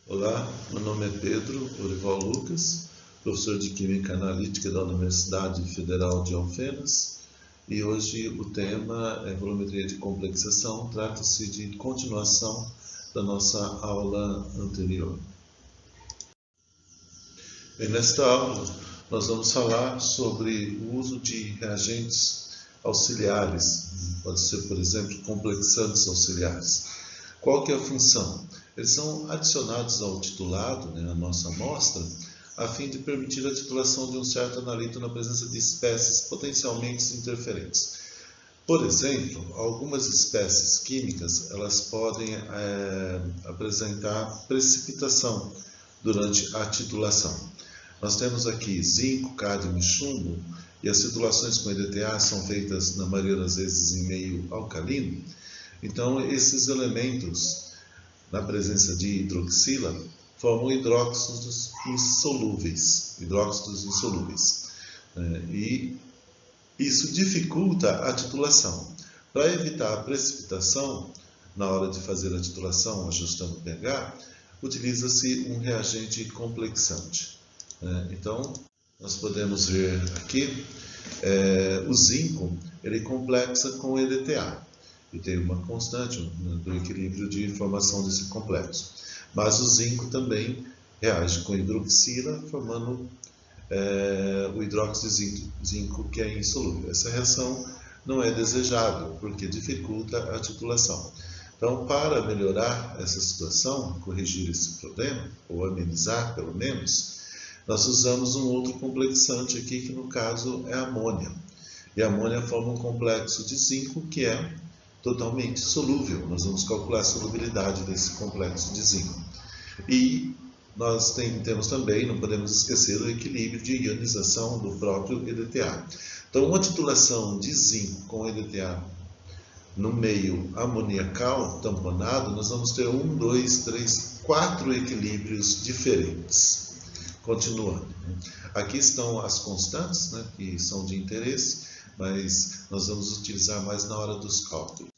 Olá, meu nome é Pedro Orival Lucas, professor de Química Analítica da Universidade Federal de Alfenas, e hoje o tema é volumetria de complexação, trata-se de continuação da nossa aula anterior. E nesta aula nós vamos falar sobre o uso de reagentes auxiliares, pode ser, por exemplo, complexantes auxiliares. Qual que é a função? Eles são adicionados ao titulado, a nossa amostra, a fim de permitir a titulação de um certo analito na presença de espécies potencialmente interferentes. Por exemplo, algumas espécies químicas elas podem apresentar precipitação durante a titulação. Nós temos aqui zinco, cádmio e chumbo, e as titulações com EDTA são feitas, na maioria das vezes, em meio alcalino. Então, esses elementos, na presença de hidroxila, formam hidróxidos insolúveis. E isso dificulta a titulação. Para evitar a precipitação, na hora de fazer a titulação, ajustando o pH, utiliza-se um reagente complexante. Então, nós podemos ver aqui, o zinco, ele complexa com EDTA. E tem uma constante do equilíbrio de formação desse complexo. Mas o zinco também reage com hidroxila, formando o hidróxido de zinco que é insolúvel. Essa reação não é desejável, porque dificulta a titulação. Então, para melhorar essa situação, corrigir esse problema, ou amenizar pelo menos, nós usamos um outro complexante aqui, que no caso é a amônia. E a amônia forma um complexo de zinco que é totalmente solúvel. Nós vamos calcular a solubilidade desse complexo de zinco. E nós temos também, não podemos esquecer, o equilíbrio de ionização do próprio EDTA. Então, uma titulação de zinco com EDTA no meio amoniacal tamponado, nós vamos ter 1, 2, 3, 4 equilíbrios diferentes. Continuando. Aqui estão as constantes, que são de interesse, mas nós vamos utilizar mais na hora dos cálculos,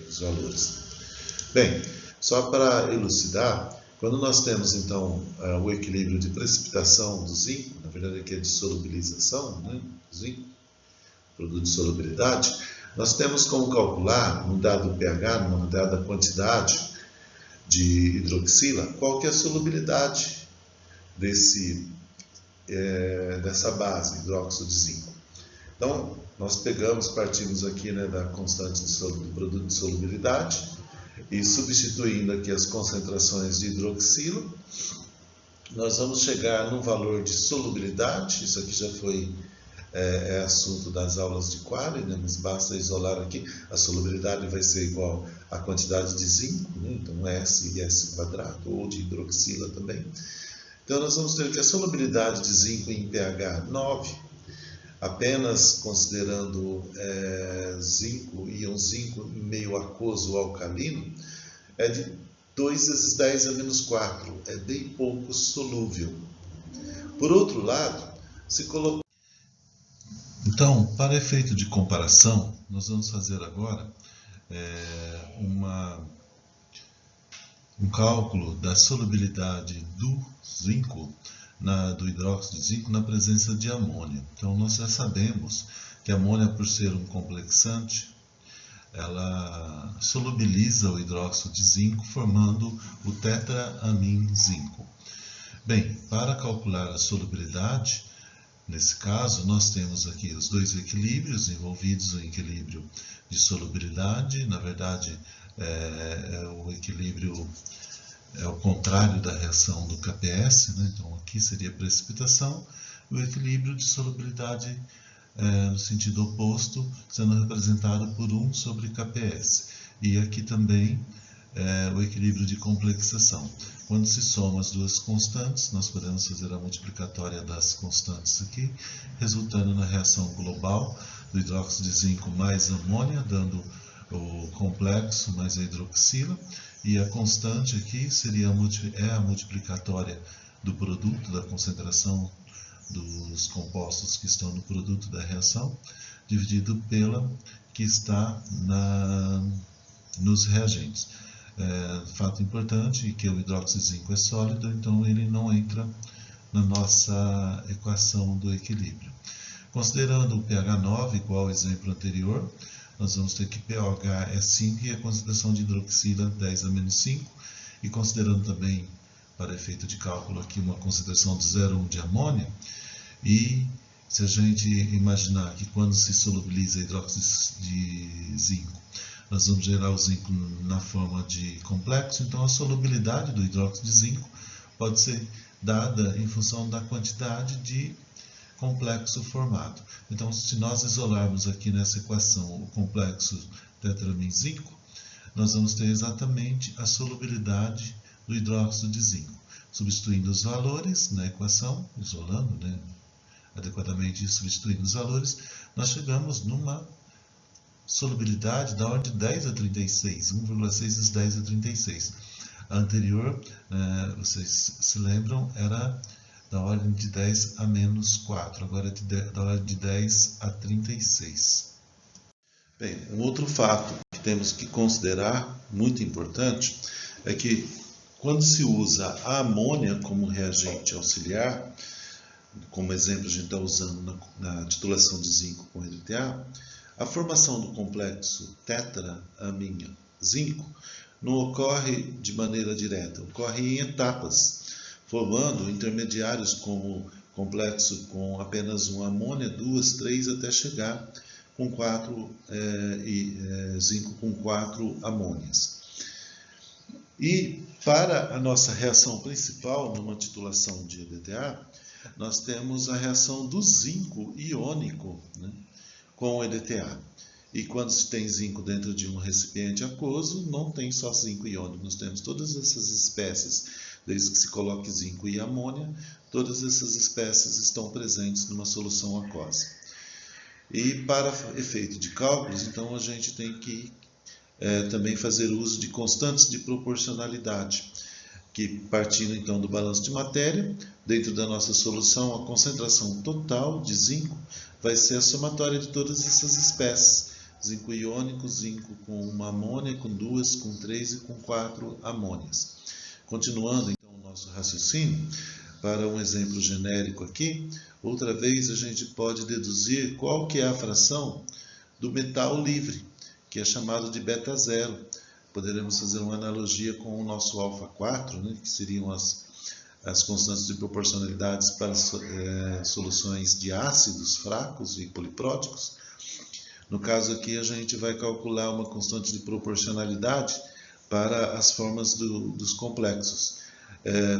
os valores. Bem, só para elucidar, quando nós temos então o equilíbrio de precipitação do zinco, na verdade aqui é de solubilização, do zinco, produto de solubilidade, nós temos como calcular, um dado pH, numa dada quantidade de hidroxila, qual que é a solubilidade dessa base, hidróxido de zinco. Então, nós partimos aqui da constante do produto de solubilidade, e substituindo aqui as concentrações de hidroxila, nós vamos chegar no valor de solubilidade. Isso aqui já foi assunto das aulas de quali, mas basta isolar aqui. A solubilidade vai ser igual à quantidade de zinco, então S e S quadrado, ou de hidroxila também. Então, nós vamos ter que a solubilidade de zinco em pH 9, apenas considerando íon zinco em meio aquoso alcalino, é de 2 vezes 10 a menos 4, é bem pouco solúvel. Por outro lado, se colocar... Então, para efeito de comparação, nós vamos fazer agora um cálculo da solubilidade do zinco, do hidróxido de zinco na presença de amônia. Então, nós já sabemos que a amônia, por ser um complexante, ela solubiliza o hidróxido de zinco, formando o tetraamin-zinco. Bem, para calcular a solubilidade, nesse caso, nós temos aqui os dois equilíbrios envolvidos, o equilíbrio de solubilidade. Na verdade, o equilíbrio é o contrário da reação do KPS, então aqui seria precipitação, e o equilíbrio de solubilidade no sentido oposto, sendo representado por 1 sobre KPS. E aqui também o equilíbrio de complexação. Quando se soma as duas constantes, nós podemos fazer a multiplicatória das constantes aqui, resultando na reação global do hidróxido de zinco mais amônia, dando o complexo mais a hidroxila, e a constante aqui seria a multiplicatória do produto, da concentração dos compostos que estão no produto da reação, dividido pela que está nos reagentes. Fato importante que o hidróxido de zinco é sólido, então ele não entra na nossa equação do equilíbrio. Considerando o pH 9 igual ao exemplo anterior, nós vamos ter que pH é 5 e a concentração de hidroxila 10 a menos 5, e considerando também, para efeito de cálculo aqui, uma concentração de 0,1 de amônia, e se a gente imaginar que quando se solubiliza hidróxido de zinco, nós vamos gerar o zinco na forma de complexo, então a solubilidade do hidróxido de zinco pode ser dada em função da quantidade de complexo formado. Então, se nós isolarmos aqui nessa equação o complexo tetramin-zinco, nós vamos ter exatamente a solubilidade do hidróxido de zinco. Substituindo os valores na equação, isolando, adequadamente substituindo os valores, nós chegamos numa solubilidade da ordem de 10 a 36, 1,6 vezes 10 a 36. A anterior, vocês se lembram, era da ordem de 10 a menos 4, agora é da ordem de 10 a 36. Bem, um outro fato que temos que considerar, muito importante, é que quando se usa a amônia como reagente auxiliar, como exemplo a gente está usando na titulação de zinco com EDTA, a formação do complexo tetra-amin-zinco não ocorre de maneira direta, ocorre em etapas, formando intermediários como complexo com apenas uma amônia, 2, 3, até chegar com 4 zinco com 4 amônias. E para a nossa reação principal numa titulação de EDTA, nós temos a reação do zinco iônico com o EDTA. E quando se tem zinco dentro de um recipiente aquoso, não tem só zinco iônico, nós temos todas essas espécies, desde que se coloque zinco e amônia, todas essas espécies estão presentes numa solução aquosa. E para efeito de cálculos, então a gente tem que também fazer uso de constantes de proporcionalidade, que partindo então do balanço de matéria, dentro da nossa solução, a concentração total de zinco vai ser a somatória de todas essas espécies. Zinco iônico, zinco com uma amônia, com 2, com 3 e com 4 amônias. Continuando então o nosso raciocínio, para um exemplo genérico aqui, outra vez a gente pode deduzir qual que é a fração do metal livre, que é chamado de beta zero. Poderemos fazer uma analogia com o nosso alfa 4, que seriam as constantes de proporcionalidades para soluções de ácidos fracos e polipróticos. No caso aqui, a gente vai calcular uma constante de proporcionalidade para as formas dos complexos.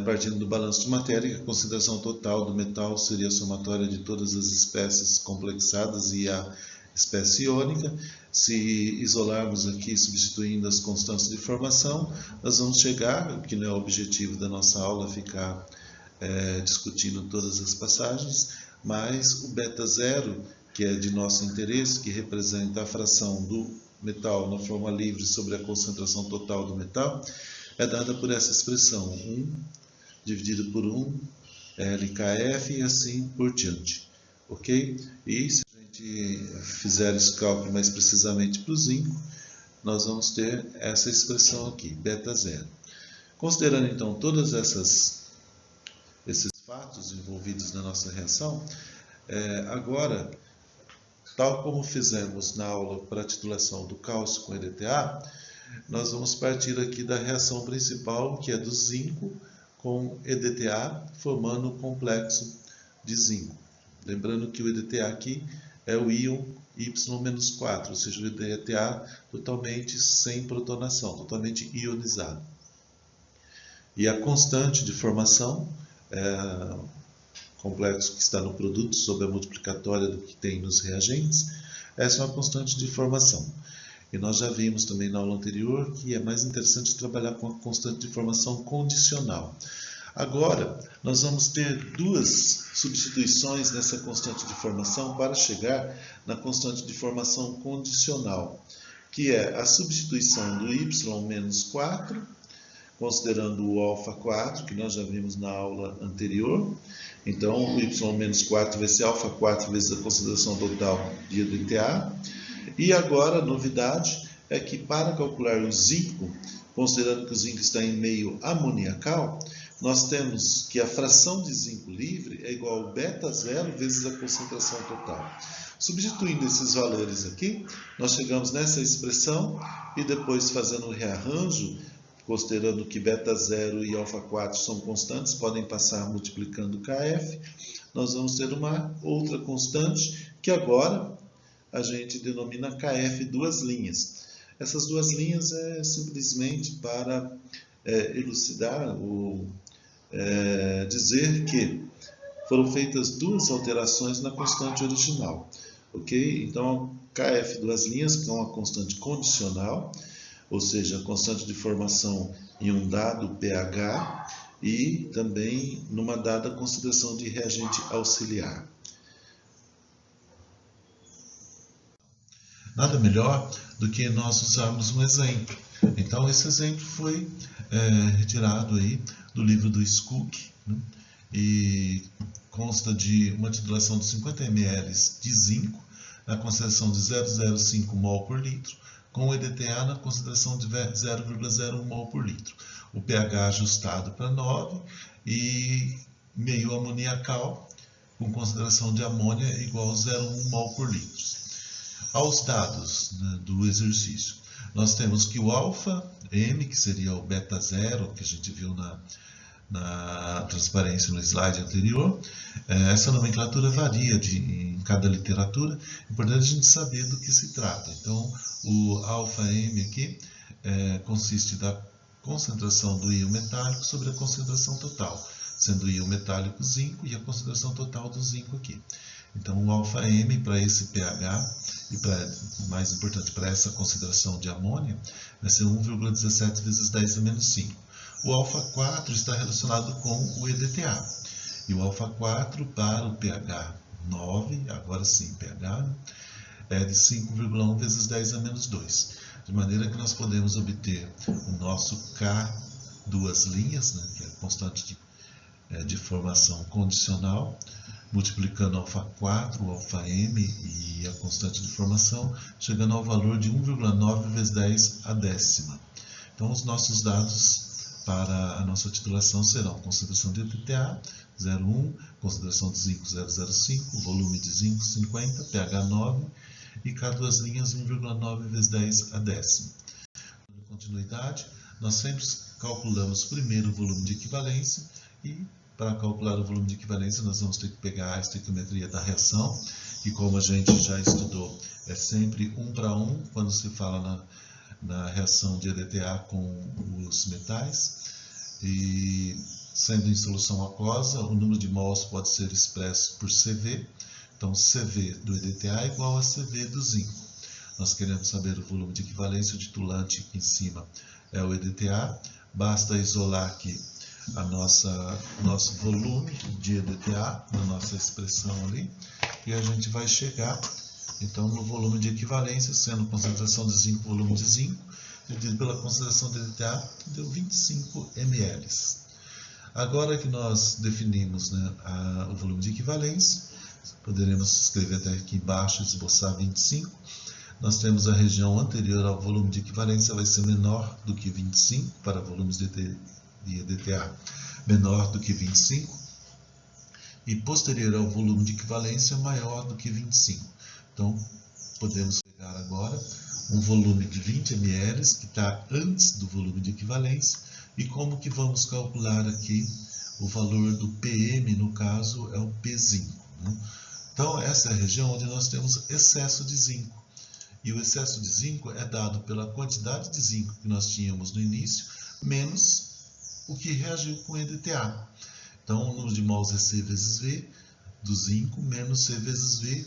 Partindo do balanço de matéria, que a concentração total do metal seria a somatória de todas as espécies complexadas e a espécie iônica. Se isolarmos aqui, substituindo as constantes de formação, nós vamos chegar, que não é o objetivo da nossa aula, ficar discutindo todas as passagens, mas o beta zero, que é de nosso interesse, que representa a fração do metal na forma livre sobre a concentração total do metal, é dada por essa expressão, 1 dividido por 1, LKF e assim por diante. Ok? E se a gente fizer esse cálculo mais precisamente para o zinco, nós vamos ter essa expressão aqui, beta zero. Considerando então todos esses fatos envolvidos na nossa reação, agora, tal como fizemos na aula para a titulação do cálcio com EDTA, nós vamos partir aqui da reação principal, que é do zinco com EDTA, formando o complexo de zinco. Lembrando que o EDTA aqui é o íon Y-4, ou seja, o EDTA totalmente sem protonação, totalmente ionizado. E a constante de formação, complexo que está no produto sobre a multiplicatória do que tem nos reagentes, essa é uma constante de formação. E nós já vimos também na aula anterior que é mais interessante trabalhar com a constante de formação condicional. Agora, nós vamos ter duas substituições nessa constante de formação para chegar na constante de formação condicional, que é a substituição do Y-4, considerando o alfa 4, que nós já vimos na aula anterior. Então, o Y-4 vai ser alfa 4 vezes a concentração total de EDTA. E agora, a novidade é que para calcular o zinco, considerando que o zinco está em meio amoniacal, nós temos que a fração de zinco livre é igual ao beta zero vezes a concentração total. Substituindo esses valores aqui, nós chegamos nessa expressão e depois fazendo o rearranjo, considerando que beta 0 e alfa 4 são constantes, podem passar multiplicando Kf, nós vamos ter uma outra constante que agora a gente denomina Kf duas linhas. Essas duas linhas é simplesmente para elucidar ou dizer que foram feitas duas alterações na constante original. Ok? Então, Kf duas linhas, que é uma constante condicional, ou seja, a constante de formação em um dado pH e também numa dada concentração de reagente auxiliar. Nada melhor do que nós usarmos um exemplo. Então, esse exemplo foi retirado aí do livro do Skook, né? E consta de uma titulação de 50 ml de zinco na concentração de 0,05 mol por litro, com o EDTA na concentração de 0,01 mol por litro. O pH ajustado para 9 e meio amoniacal, com concentração de amônia igual a 0,1 mol por litro. Aos dados, né, do exercício, nós temos que o alfa M, que seria o beta 0, que a gente viu na transparência no slide anterior, essa nomenclatura varia em cada literatura, é importante a gente saber do que se trata. Então, o alfa M aqui consiste da concentração do íon metálico sobre a concentração total, sendo o íon metálico zinco e a concentração total do zinco aqui. Então, o alfa M para esse pH e, mais importante, para essa concentração de amônia, vai ser 1,17 vezes 10 a menos 5. O alfa 4 está relacionado com o EDTA. E o alfa 4 para o pH 9, agora sim, pH, é de 5,1 vezes 10 a menos 2. De maneira que nós podemos obter o nosso K duas linhas, né, que é a constante de formação condicional, multiplicando alfa 4, o alfa M e a constante de formação, chegando ao valor de 1,9 vezes 10 a décima. Então, os nossos dados para a nossa titulação serão concentração de EDTA 0,1, concentração de zinco 0,05, volume de zinco 50, pH 9 e K duas linhas 1,9 vezes 10 a décima. Dando continuidade, nós sempre calculamos primeiro o volume de equivalência e para calcular o volume de equivalência nós vamos ter que pegar a estequiometria da reação, que como a gente já estudou é sempre 1 para 1 quando se fala na reação de EDTA com os metais, e sendo em solução aquosa, o número de mols pode ser expresso por CV, então CV do EDTA é igual a CV do zinco. Nós queremos saber o volume de equivalência, o titulante aqui em cima é o EDTA, basta isolar aqui nosso volume de EDTA, na nossa expressão ali, e a gente vai chegar então no volume de equivalência, sendo concentração de zinco, volume de zinco, dividido pela concentração de EDTA, deu 25 ml. Agora que nós definimos, né, o volume de equivalência, poderemos escrever até aqui embaixo, esboçar 25, nós temos a região anterior ao volume de equivalência, vai ser menor do que 25, para volumes de EDTA menor do que 25, e posterior ao volume de equivalência maior do que 25. Então, podemos pegar agora um volume de 20 ml, que está antes do volume de equivalência, e como que vamos calcular aqui o valor do PM, no caso, é o P5. Né? Então, essa é a região onde nós temos excesso de zinco. E o excesso de zinco é dado pela quantidade de zinco que nós tínhamos no início, menos o que reagiu com EDTA. Então, o número de mols é C vezes V do zinco, menos C vezes V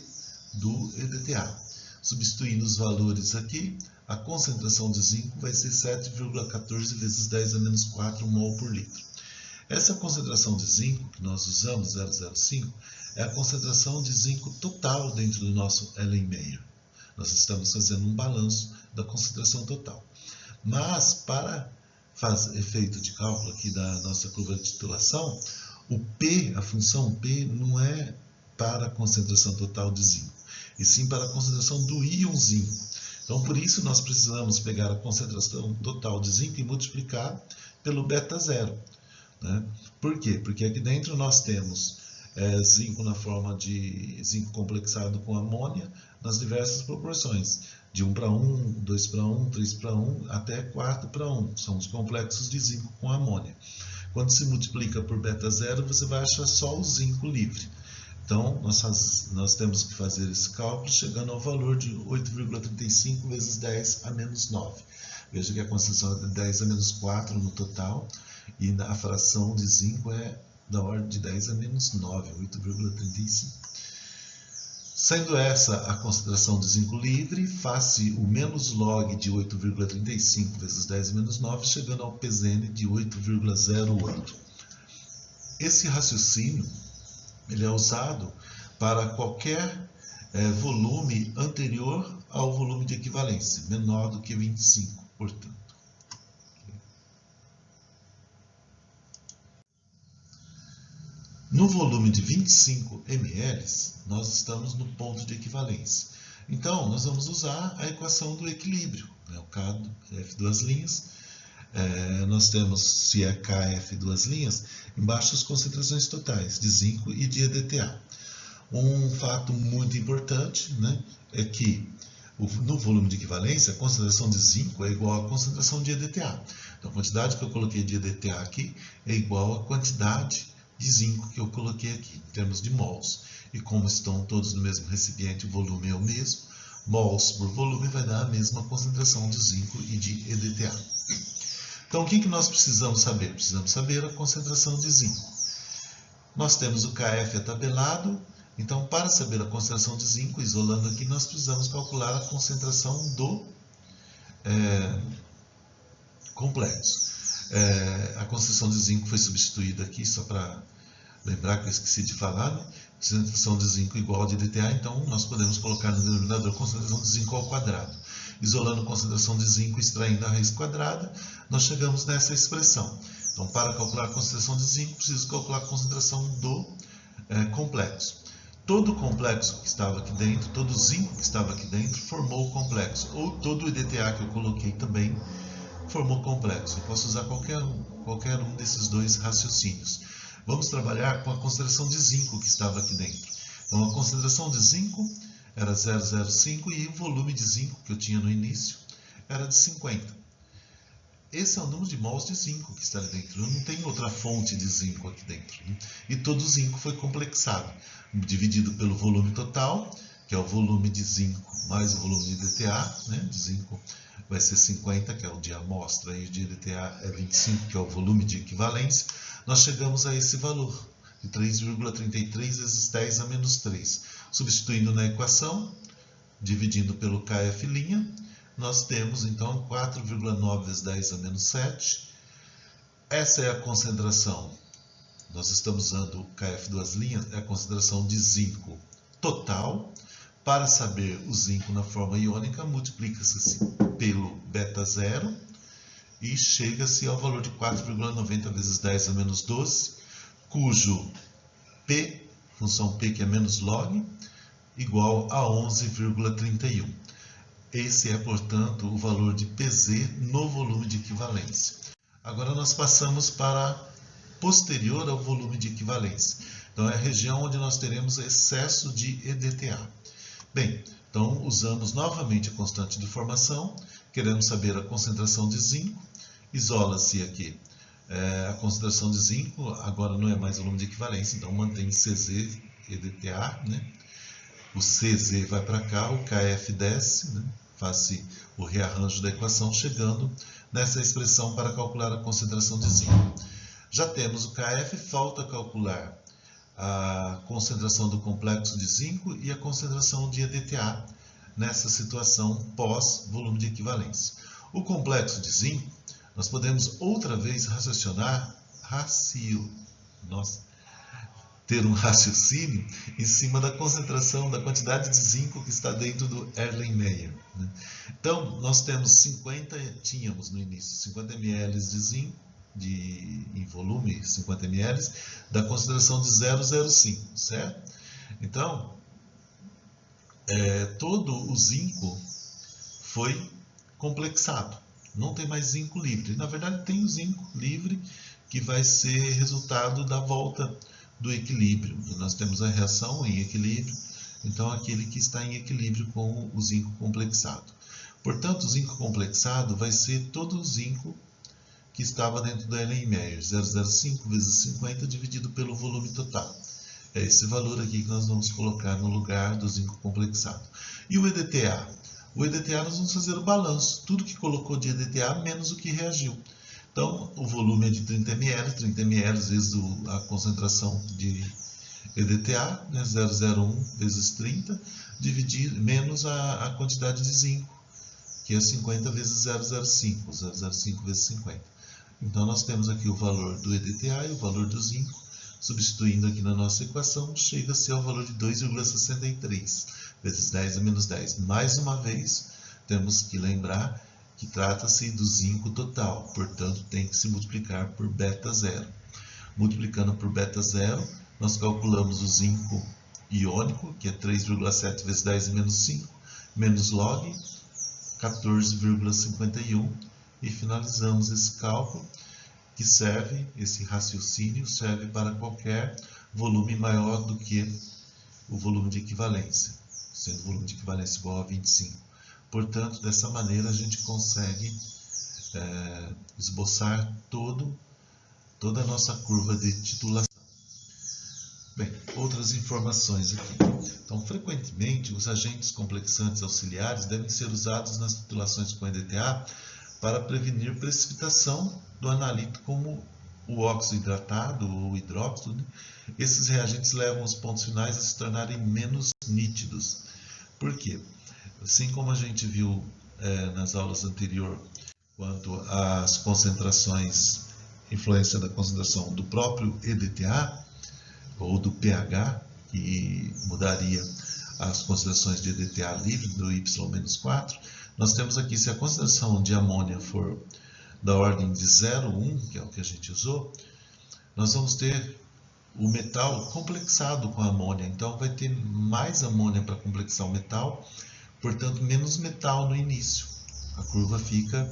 do EDTA. Substituindo os valores aqui, a concentração de zinco vai ser 7,14 vezes 10 a menos 4 mol por litro. Essa concentração de zinco que nós usamos, 0,05, é a concentração de zinco total dentro do nosso Erlenmeyer. Nós estamos fazendo um balanço da concentração total. Mas, para fazer efeito de cálculo aqui da nossa curva de titulação, o P, a função P, não é para a concentração total de zinco, e sim para a concentração do íon zinco. Então, por isso, nós precisamos pegar a concentração total de zinco e multiplicar pelo beta zero, né? Por quê? Porque aqui dentro nós temos zinco na forma de zinco complexado com amônia nas diversas proporções, de 1 para 1, 2 para 1, 3 para 1, até 4 para 1. São os complexos de zinco com amônia. Quando se multiplica por beta zero, você vai achar só o zinco livre. Então, nós temos que fazer esse cálculo chegando ao valor de 8,35 vezes 10 a menos 9. Veja que a concentração é de 10 a menos 4 no total, e a fração de zinco é da ordem de 10 a menos 9, 8,35. Sendo essa a concentração de zinco livre, faz-se o menos log de 8,35 vezes 10 menos 9, chegando ao PZN de 8,08. Esse raciocínio ele é usado para qualquer volume anterior ao volume de equivalência, menor do que 25, portanto. No volume de 25 ml, nós estamos no ponto de equivalência. Então, nós vamos usar a equação do equilíbrio, né? O KF duas linhas. Nós temos, se é KF duas linhas, embaixo as concentrações totais de zinco e de EDTA. Um fato muito importante, né, é que no volume de equivalência, a concentração de zinco é igual à concentração de EDTA. Então, a quantidade que eu coloquei de EDTA aqui é igual à quantidade de zinco que eu coloquei aqui, em termos de mols. E como estão todos no mesmo recipiente, o volume é o mesmo, mols por volume vai dar a mesma concentração de zinco e de EDTA. Então, o que nós precisamos saber? Precisamos saber a concentração de zinco. Nós temos o KF atabelado, então, para saber a concentração de zinco, isolando aqui, nós precisamos calcular a concentração do complexo. A concentração de zinco foi substituída aqui, só para lembrar que eu esqueci de falar, né? Concentração de zinco igual a de EDTA, então nós podemos colocar no denominador concentração de zinco ao quadrado. Isolando a concentração de zinco e extraindo a raiz quadrada, nós chegamos nessa expressão. Então, para calcular a concentração de zinco, preciso calcular a concentração do complexo. Todo o complexo que estava aqui dentro, todo o zinco que estava aqui dentro, formou o complexo. Ou todo o EDTA que eu coloquei também formou complexo. Eu posso usar qualquer um desses dois raciocínios. Vamos trabalhar com a concentração de zinco que estava aqui dentro. Então, a concentração de zinco era 0,05 e o volume de zinco que eu tinha no início era de 50. Esse é o número de mols de zinco que está ali dentro. Eu não tenho outra fonte de zinco aqui dentro, né? E todo o zinco foi complexado, dividido pelo volume total, que é o volume de zinco mais o volume de EDTA, né? De zinco vai ser 50, que é o de amostra, e de EDTA é 25, que é o volume de equivalência. Nós chegamos a esse valor, de 3,33 vezes 10 a menos 3. Substituindo na equação, dividindo pelo KF', nós temos então 4,9 vezes 10 a menos 7. Essa é a concentração. Nós estamos usando o KF duas linhas, é a concentração de zinco total. Para saber o zinco na forma iônica, multiplica-se pelo beta zero e chega-se ao valor de 4,90 vezes 10 a menos 12, cujo P, função P que é menos log, igual a 11,31. Esse é, portanto, o valor de PZ no volume de equivalência. Agora nós passamos para posterior ao volume de equivalência. Então é a região onde nós teremos excesso de EDTA. Bem, então usamos novamente a constante de formação, queremos saber a concentração de zinco, isola-se aqui a concentração de zinco, agora não é mais volume de equivalência, então mantém CZ EDTA, né? O CZ vai para cá, o KF desce, né? Faz-se o rearranjo da equação, chegando nessa expressão para calcular a concentração de zinco. Já temos o KF, falta calcular a concentração do complexo de zinco e a concentração de EDTA nessa situação pós-volume de equivalência. O complexo de zinco, nós podemos outra vez raciocinar, ter um raciocínio em cima da concentração, da quantidade de zinco que está dentro do Erlenmeyer, né? Então, nós tínhamos no início 50 ml de zinco, em volume 50 ml, da concentração de 0,05, certo? Então, todo o zinco foi complexado. Não tem mais zinco livre. Na verdade, tem o zinco livre que vai ser resultado da volta do equilíbrio. E nós temos a reação em equilíbrio, então aquele que está em equilíbrio com o zinco complexado. Portanto, o zinco complexado vai ser todo o zinco que estava dentro da Erlenmeyer, 0,05 vezes 50 dividido pelo volume total. É esse valor aqui que nós vamos colocar no lugar do zinco complexado. E o EDTA? O EDTA nós vamos fazer o balanço, tudo que colocou de EDTA menos o que reagiu. Então, o volume é de 30 ml, 30 ml vezes a concentração de EDTA, né, 0,01 vezes 30, menos a quantidade de zinco, que é 50 vezes 0,05, 0,05 vezes 50. Então, nós temos aqui o valor do EDTA e o valor do zinco. Substituindo aqui na nossa equação, chega-se ao valor de 2,63 vezes 10 a menos 10. Mais uma vez, temos que lembrar que trata-se do zinco total, portanto, tem que se multiplicar por beta zero. Multiplicando por beta zero, nós calculamos o zinco iônico, que é 3,7 vezes 10 a menos 5, menos log 14,51, e finalizamos esse cálculo, que serve, esse raciocínio serve para qualquer volume maior do que o volume de equivalência, sendo o volume de equivalência igual a 25. Portanto, dessa maneira a gente consegue esboçar toda a nossa curva de titulação. Bem, outras informações aqui. Então, frequentemente, os agentes complexantes auxiliares devem ser usados nas titulações com EDTA para prevenir precipitação do analito, como o óxido hidratado ou hidróxido, né? Esses reagentes levam os pontos finais a se tornarem menos nítidos. Por quê? Assim como a gente viu nas aulas anteriores, quanto às concentrações, influência da concentração do próprio EDTA ou do pH, que mudaria as concentrações de EDTA livre do Y-4, nós temos aqui, se a concentração de amônia for da ordem de 0,1, que é o que a gente usou, nós vamos ter o metal complexado com a amônia. Então, vai ter mais amônia para complexar o metal, portanto, menos metal no início. A curva fica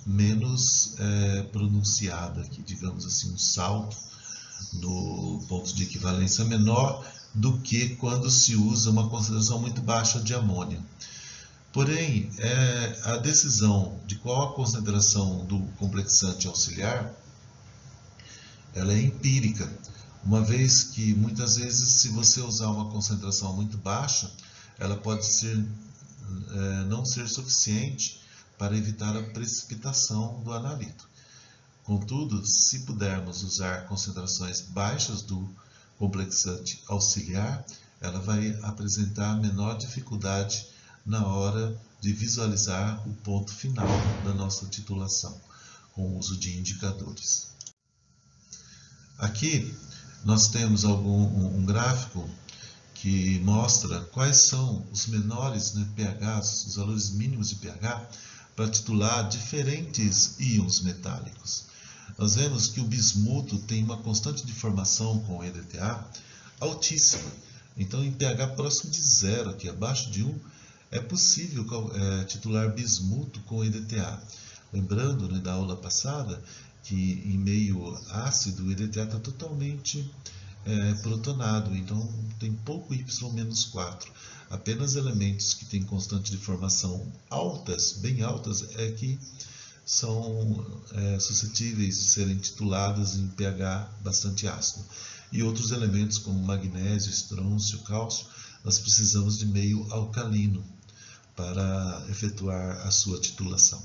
menos pronunciada aqui, digamos assim, um salto no ponto de equivalência menor do que quando se usa uma concentração muito baixa de amônia. Porém, a decisão de qual a concentração do complexante auxiliar, ela é empírica, uma vez que muitas vezes, se você usar uma concentração muito baixa, ela pode não ser suficiente para evitar a precipitação do analito. Contudo, se pudermos usar concentrações baixas do complexante auxiliar, ela vai apresentar menor dificuldade na hora de visualizar o ponto final da nossa titulação, com o uso de indicadores. Aqui nós temos um gráfico que mostra quais são os menores pHs, os valores mínimos de pH, para titular diferentes íons metálicos. Nós vemos que o bismuto tem uma constante de formação com EDTA altíssima. Então, em pH próximo de 0, aqui abaixo de 1, é possível titular bismuto com EDTA. Lembrando da aula passada que em meio ácido o EDTA está totalmente protonado, então tem pouco Y-4. Apenas elementos que têm constante de formação altas, bem altas, é que são suscetíveis de serem titulados em pH bastante ácido. E outros elementos como magnésio, estrôncio, cálcio, nós precisamos de meio alcalino para efetuar a sua titulação.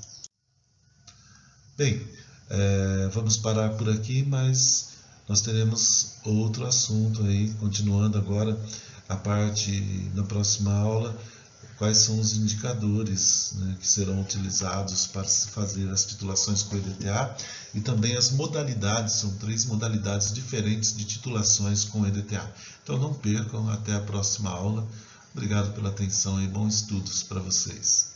Bem, vamos parar por aqui, mas nós teremos outro assunto aí, continuando agora a parte, na próxima aula, quais são os indicadores que serão utilizados para se fazer as titulações com EDTA e também as modalidades, são 3 modalidades diferentes de titulações com EDTA. Então não percam, até a próxima aula. Obrigado pela atenção e bons estudos para vocês.